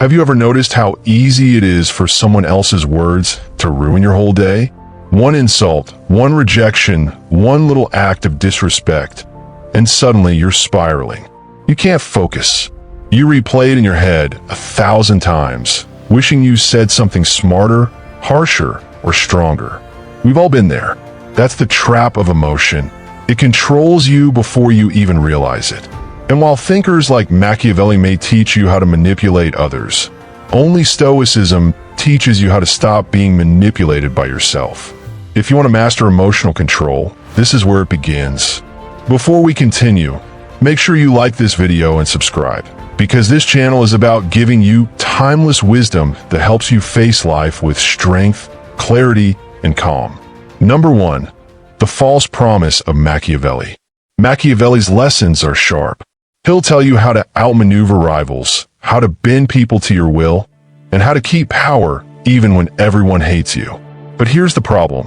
Have you ever noticed how easy it is for someone else's words to ruin your whole day? One insult, one rejection, one little act of disrespect, and suddenly you're spiraling. You can't focus. You replay it in your head 1,000 times, wishing you said something smarter, harsher, or stronger. We've all been there. That's the trap of emotion. It controls you before you even realize it. And while thinkers like Machiavelli may teach you how to manipulate others, only Stoicism teaches you how to stop being manipulated by yourself. If you want to master emotional control, this is where it begins. Before we continue, make sure you like this video and subscribe, because this channel is about giving you timeless wisdom that helps you face life with strength, clarity, and calm. Number 1. The false promise of Machiavelli. Machiavelli's lessons are sharp. He'll tell you how to outmaneuver rivals, how to bend people to your will, and how to keep power even when everyone hates you. But here's the problem.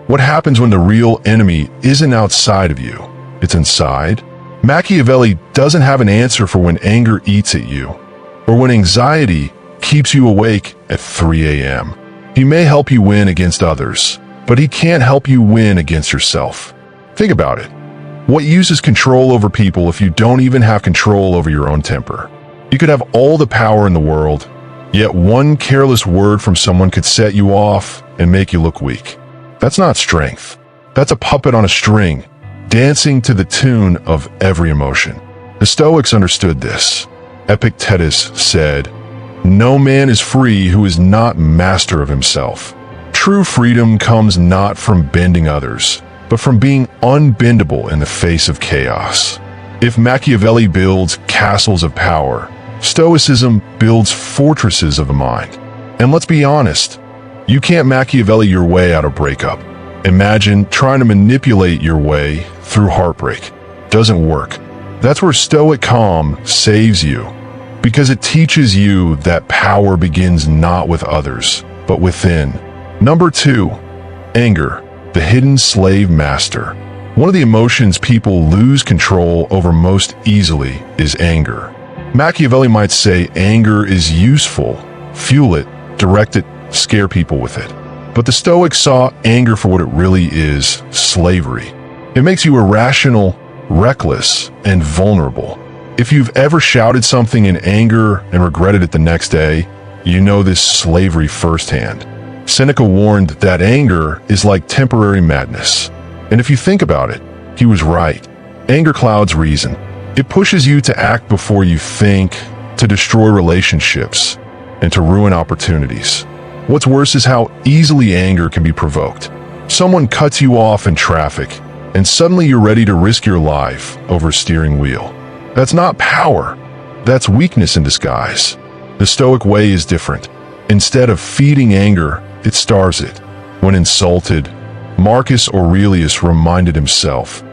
What happens when the real enemy isn't outside of you? It's inside. Machiavelli doesn't have an answer for when anger eats at you, or when anxiety keeps you awake at 3 a.m. He may help you win against others, but he can't help you win against yourself. Think about it. What use is control over people if you don't even have control over your own temper? You could have all the power in the world, yet one careless word from someone could set you off and make you look weak. That's not strength. That's a puppet on a string, dancing to the tune of every emotion. The Stoics understood this. Epictetus said, "No man is free who is not master of himself." True freedom comes not from bending others, but from being unbendable in the face of chaos. If Machiavelli builds castles of power, Stoicism builds fortresses of the mind. And let's be honest, you can't Machiavelli your way out of breakup. Imagine trying to manipulate your way through heartbreak. Doesn't work. That's where Stoic calm saves you, because it teaches you that power begins not with others, but within. Number 2, anger. The hidden slave master. One of the emotions people lose control over most easily is anger. Machiavelli might say anger is useful, fuel it, direct it, scare people with it. But the Stoics saw anger for what it really is, slavery. It makes you irrational, reckless, and vulnerable. If you've ever shouted something in anger and regretted it the next day, you know this slavery firsthand. Seneca warned that anger is like temporary madness. And if you think about it, he was right. Anger clouds reason. It pushes you to act before you think, to destroy relationships, and to ruin opportunities. What's worse is how easily anger can be provoked. Someone cuts you off in traffic, and suddenly you're ready to risk your life over a steering wheel. That's not power. That's weakness in disguise. The Stoic way is different. Instead of feeding anger, it starves it. When insulted, Marcus Aurelius reminded himself,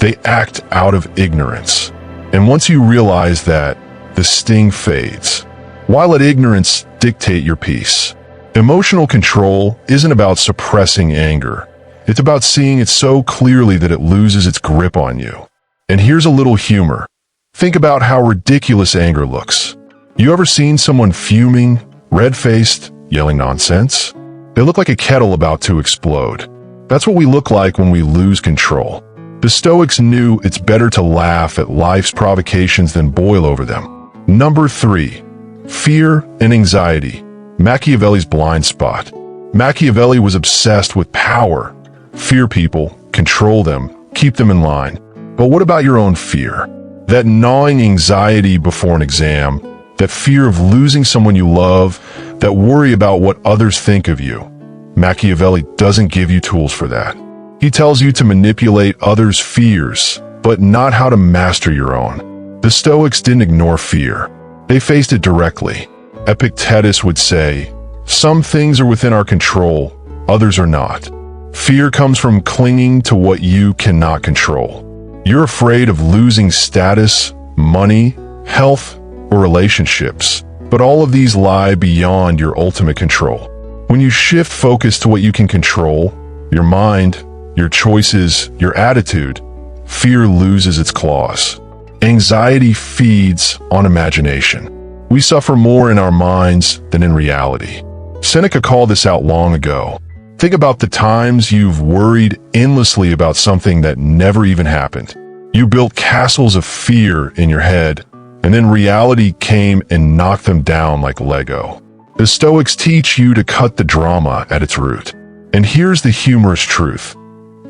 they act out of ignorance. And once you realize that, the sting fades. Why let ignorance dictate your peace? Emotional control isn't about suppressing anger. It's about seeing it so clearly that it loses its grip on you. And here's a little humor. Think about how ridiculous anger looks. You ever seen someone fuming, red-faced, yelling nonsense? They look like a kettle about to explode. That's what we look like when we lose control. The Stoics knew it's better to laugh at life's provocations than boil over them. Number 3, fear and anxiety. Machiavelli's blind spot. Machiavelli was obsessed with power. Fear people, control them, keep them in line. But what about your own fear? That gnawing anxiety before an exam, that fear of losing someone you love, that worry about what others think of you. Machiavelli doesn't give you tools for that. He tells you to manipulate others' fears, but not how to master your own. The Stoics didn't ignore fear. They faced it directly. Epictetus would say, "Some things are within our control, others are not." Fear comes from clinging to what you cannot control. You're afraid of losing status, money, health, or relationships, but all of these lie beyond your ultimate control. When you shift focus to what you can control, your mind, your choices, your attitude, fear loses its claws. Anxiety feeds on imagination. We suffer more in our minds than in reality. Seneca called this out long ago. Think about the times you've worried endlessly about something that never even happened. You built castles of fear in your head, and then reality came and knocked them down like Lego. The Stoics teach you to cut the drama at its root. And here's the humorous truth.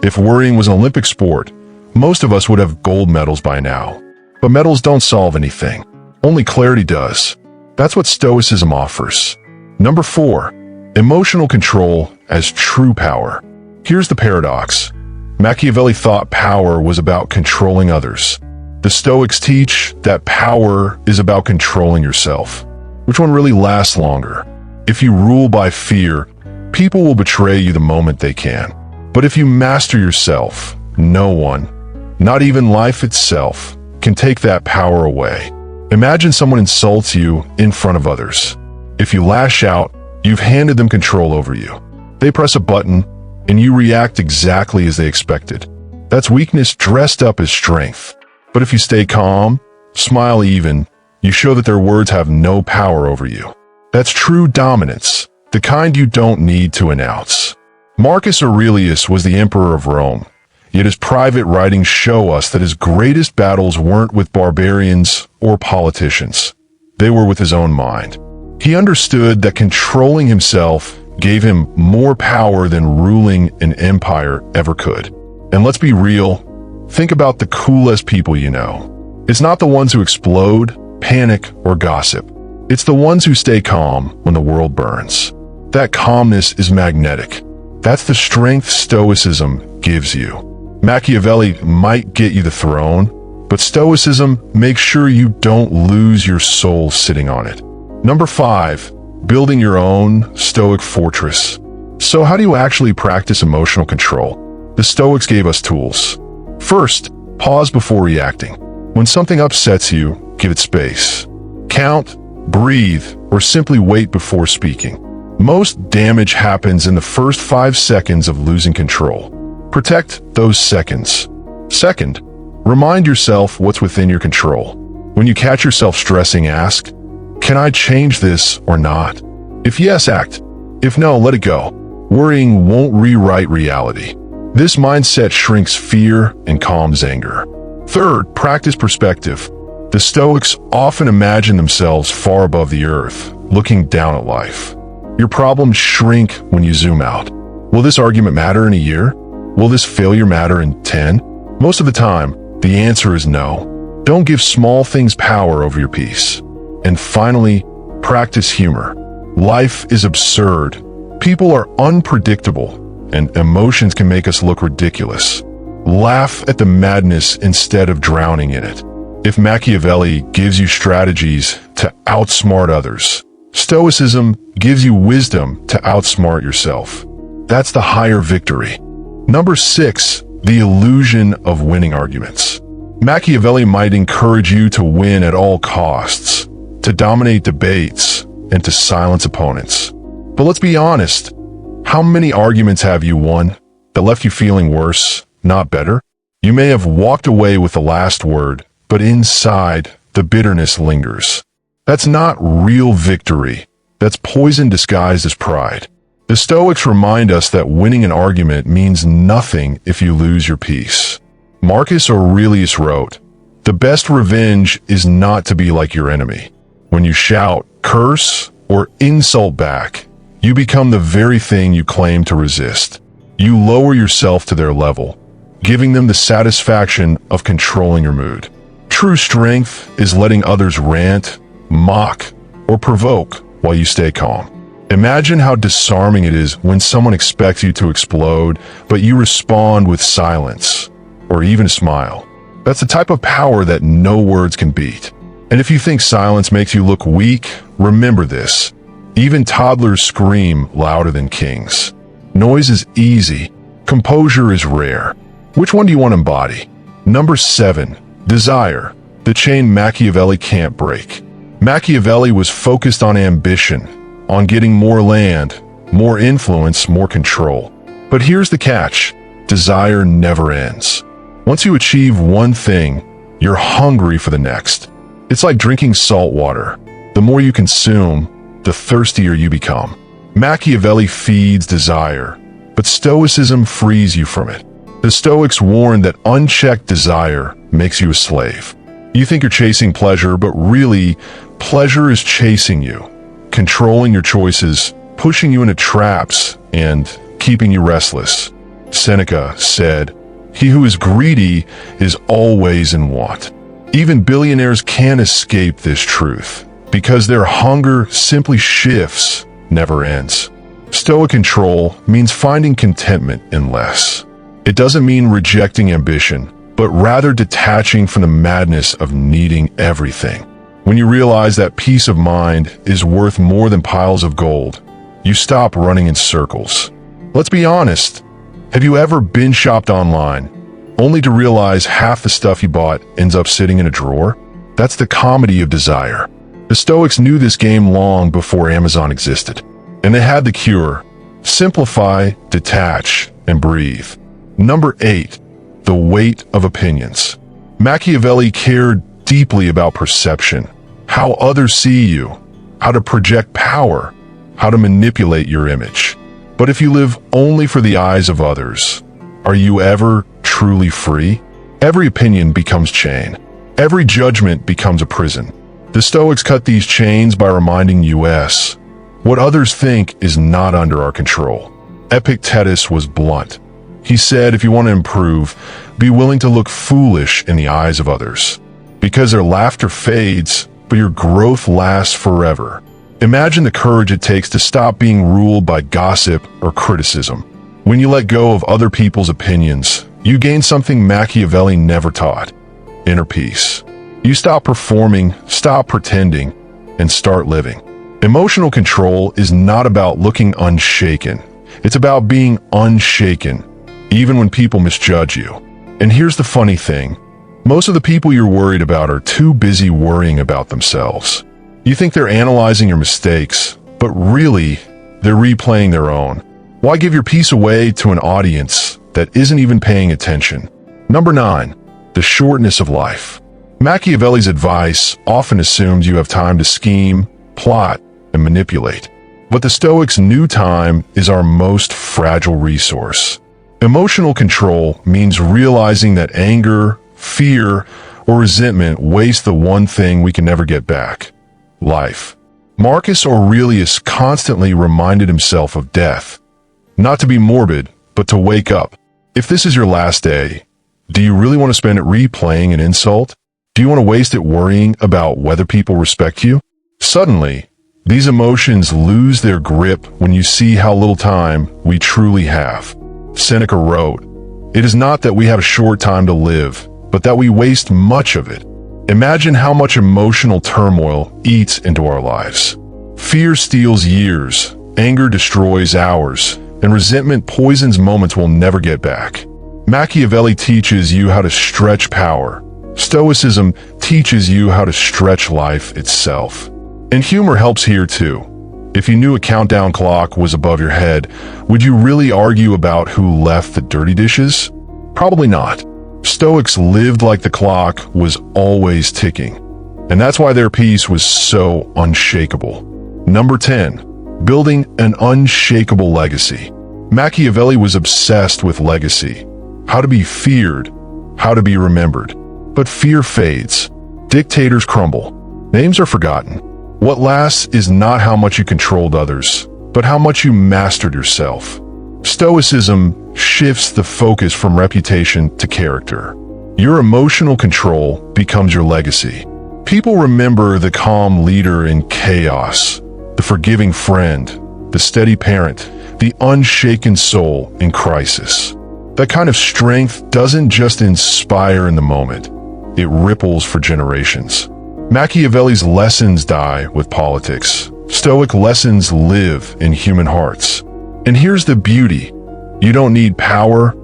If worrying was an Olympic sport, most of us would have gold medals by now. But medals don't solve anything. Only clarity does. That's what Stoicism offers. Number 4, emotional control as true power. Here's the paradox. Machiavelli thought power was about controlling others. The Stoics teach that power is about controlling yourself. Which one really lasts longer? If you rule by fear, people will betray you the moment they can. But if you master yourself, no one, not even life itself, can take that power away. Imagine someone insults you in front of others. If you lash out, you've handed them control over you. They press a button, and you react exactly as they expected. That's weakness dressed up as strength. But if you stay calm, smile even, you show that their words have no power over you. That's true dominance, the kind you don't need to announce. Marcus Aurelius was the emperor of Rome, yet his private writings show us that his greatest battles weren't with barbarians or politicians. They were with his own mind. He understood that controlling himself gave him more power than ruling an empire ever could. And let's be real, think about the coolest people you know. It's not the ones who explode, panic, or gossip. It's the ones who stay calm when the world burns. That calmness is magnetic. That's the strength Stoicism gives you. Machiavelli might get you the throne, but Stoicism makes sure you don't lose your soul sitting on it. Number 5, building your own Stoic fortress. So how do you actually practice emotional control? The Stoics gave us tools. First, pause before reacting. When something upsets you, give it space. Count, breathe, or simply wait before speaking. Most damage happens in the first 5 seconds of losing control. Protect those seconds. Second, remind yourself what's within your control. When you catch yourself stressing, ask, can I change this or not? If yes, act. If no, let it go. Worrying won't rewrite reality. This mindset shrinks fear and calms anger. Third, practice perspective. The Stoics often imagine themselves far above the earth, looking down at life. Your problems shrink when you zoom out. Will this argument matter in a year? Will this failure matter in 10? Most of the time, the answer is no. Don't give small things power over your peace. And finally, practice humor. Life is absurd. People are unpredictable, and emotions can make us look ridiculous. Laugh at the madness instead of drowning in it. If Machiavelli gives you strategies to outsmart others, Stoicism gives you wisdom to outsmart yourself. That's the higher victory. Number 6, the illusion of winning arguments. Machiavelli might encourage you to win at all costs, to dominate debates, and to silence opponents. But let's be honest, how many arguments have you won that left you feeling worse, not better? You may have walked away with the last word, but inside, the bitterness lingers. That's not real victory. That's poison disguised as pride. The Stoics remind us that winning an argument means nothing if you lose your peace. Marcus Aurelius wrote, "The best revenge is not to be like your enemy. When you shout, curse, or insult back, you become the very thing you claim to resist. You lower yourself to their level, giving them the satisfaction of controlling your mood. True strength is letting others rant, mock, or provoke while you stay calm. Imagine how disarming it is when someone expects you to explode, but you respond with silence, or even a smile. That's the type of power that no words can beat. And if you think silence makes you look weak, remember this. Even toddlers scream louder than kings. Noise is easy. Composure is rare. Which one do you want to embody? Number 7, desire, the chain Machiavelli can't break. Machiavelli was focused on ambition, on getting more land, more influence, more control. But here's the catch. Desire never ends. Once you achieve one thing, you're hungry for the next. It's like drinking salt water. The more you consume, the thirstier you become. Machiavelli feeds desire, but Stoicism frees you from it. The Stoics warn that unchecked desire makes you a slave. You think you're chasing pleasure, but really, pleasure is chasing you, controlling your choices, pushing you into traps, and keeping you restless. Seneca said, "He who is greedy is always in want." Even billionaires can't escape this truth, because their hunger simply shifts, never ends. Stoic control means finding contentment in less. It doesn't mean rejecting ambition, but rather detaching from the madness of needing everything. When you realize that peace of mind is worth more than piles of gold, you stop running in circles. Let's be honest. Have you ever binge shopped online, only to realize half the stuff you bought ends up sitting in a drawer? That's the comedy of desire. The Stoics knew this game long before Amazon existed, and they had the cure: simplify, detach, and breathe. Number 8, the weight of opinions. Machiavelli cared deeply about perception, how others see you, how to project power, how to manipulate your image. But if you live only for the eyes of others, are you ever truly free? Every opinion becomes chain. Every judgment becomes a prison. The Stoics cut these chains by reminding us, what others think is not under our control. Epictetus was blunt. He said, if you want to improve, be willing to look foolish in the eyes of others, because their laughter fades, but your growth lasts forever. Imagine the courage it takes to stop being ruled by gossip or criticism. When you let go of other people's opinions, you gain something Machiavelli never taught: inner peace. You stop performing, stop pretending, and start living. Emotional control is not about looking unshaken. It's about being unshaken, even when people misjudge you. And here's the funny thing. Most of the people you're worried about are too busy worrying about themselves. You think they're analyzing your mistakes, but really, they're replaying their own. Why give your peace away to an audience that isn't even paying attention? Number 9, the shortness of life. Machiavelli's advice often assumes you have time to scheme, plot, and manipulate. But the Stoics knew time is our most fragile resource. Emotional control means realizing that anger, fear, or resentment waste the one thing we can never get back: life. Marcus Aurelius constantly reminded himself of death. Not to be morbid, but to wake up. If this is your last day, do you really want to spend it replaying an insult? Do you want to waste it worrying about whether people respect you? Suddenly, these emotions lose their grip when you see how little time we truly have. Seneca wrote, "It is not that we have a short time to live, but that we waste much of it." Imagine how much emotional turmoil eats into our lives. Fear steals years, anger destroys hours, and resentment poisons moments we'll never get back. Machiavelli teaches you how to stretch power. Stoicism teaches you how to stretch life itself. And humor helps here too. If you knew a countdown clock was above your head, would you really argue about who left the dirty dishes? Probably not. Stoics lived like the clock was always ticking, and that's why their peace was so unshakable. Number 10, building an unshakable legacy. Machiavelli was obsessed with legacy, how to be feared, how to be remembered. But fear fades. Dictators crumble. Names are forgotten. What lasts is not how much you controlled others, but how much you mastered yourself. Stoicism shifts the focus from reputation to character. Your emotional control becomes your legacy. People remember the calm leader in chaos, the forgiving friend, the steady parent, the unshaken soul in crisis. That kind of strength doesn't just inspire in the moment. It ripples for generations. Machiavelli's lessons die with politics. Stoic lessons live in human hearts. And here's the beauty. You don't need power,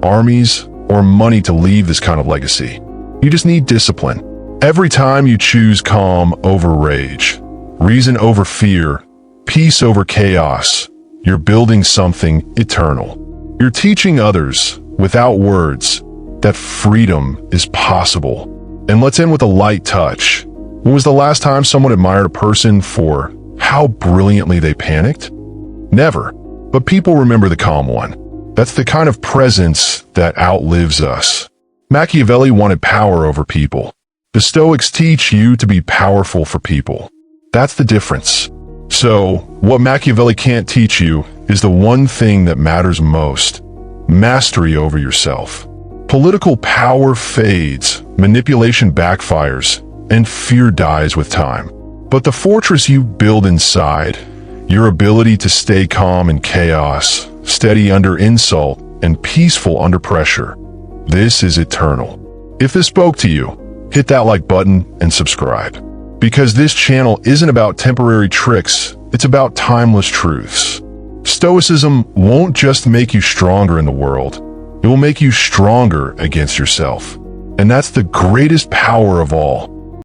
armies, or money to leave this kind of legacy. You just need discipline. Every time you choose calm over rage, reason over fear, peace over chaos, you're building something eternal. You're teaching others, without words, that freedom is possible. And let's end with a light touch. When was the last time someone admired a person for how brilliantly they panicked? Never. But people remember the calm one. That's the kind of presence that outlives us. Machiavelli wanted power over people. The Stoics teach you to be powerful for people. That's the difference. So, what Machiavelli can't teach you is the one thing that matters most: mastery over yourself. Political power fades, manipulation backfires, and fear dies with time. But the fortress you build inside, your ability to stay calm in chaos, steady under insult, and peaceful under pressure, this is eternal. If this spoke to you, hit that like button and subscribe. Because this channel isn't about temporary tricks, it's about timeless truths. Stoicism won't just make you stronger in the world, it will make you stronger against yourself. And that's the greatest power of all.